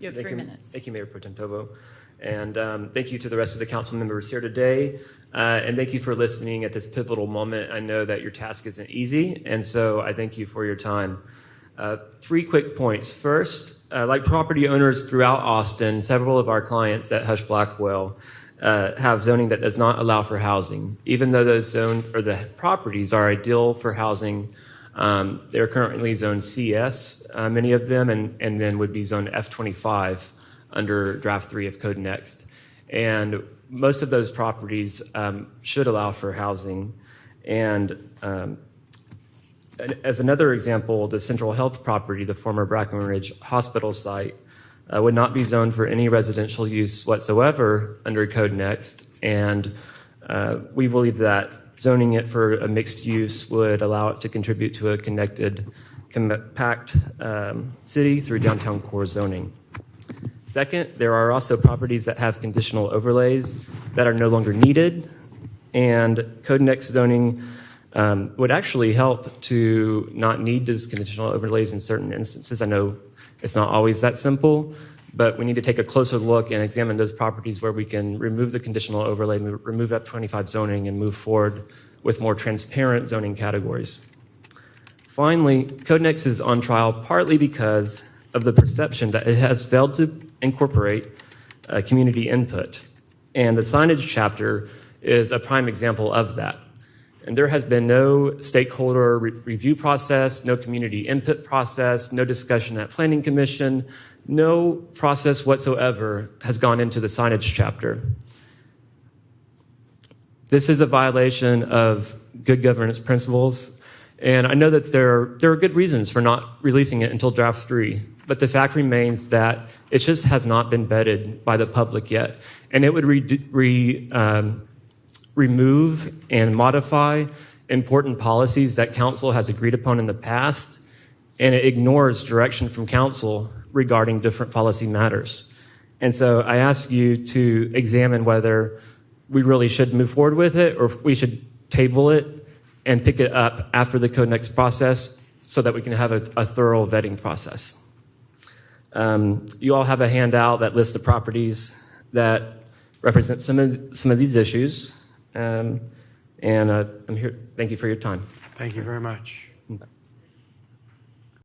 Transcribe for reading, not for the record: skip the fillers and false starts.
You have 3 minutes. Thank you, Mayor Pro Tem Tovo. And thank you to the rest of the council members here today. And thank you for listening at this pivotal moment. I know that your task isn't easy, and so I thank you for your time. 3 quick points. First, like property owners throughout Austin, several of our clients at Hush Blackwell have zoning that does not allow for housing. Even though those the properties are ideal for housing, they're currently zoned CS, many of them, and then would be zoned F25 under Draft 3 of CodeNext. And most of those properties should allow for housing. And as another example, the Central Health property, the former Brackenridge Hospital site, would not be zoned for any residential use whatsoever under CodeNext. And we believe that zoning it for a mixed use would allow it to contribute to a connected, compact city through downtown core zoning. Second, there are also properties that have conditional overlays that are no longer needed, and CodeNext zoning would actually help to not need those conditional overlays in certain instances. I know it's not always that simple, but we need to take a closer look and examine those properties where we can remove the conditional overlay, remove F25 zoning, and move forward with more transparent zoning categories. Finally, CodeNext is on trial partly because of the perception that it has failed to incorporate community input. And the signage chapter is a prime example of that. And there has been no stakeholder review process, no community input process, no discussion at Planning Commission, no process whatsoever has gone into the signage chapter. This is a violation of good governance principles, and I know that there are good reasons for not releasing it until Draft 3, but the fact remains that it just has not been vetted by the public yet, and it would remove and modify important policies that council has agreed upon in the past, and it ignores direction from council regarding different policy matters. And so I ask you to examine whether we really should move forward with it or if we should table it and pick it up after the CodeNext process so that we can have a thorough vetting process. You all have a handout that lists the properties that represent some of these issues. I'm here. Thank you for your time. Thank you very much.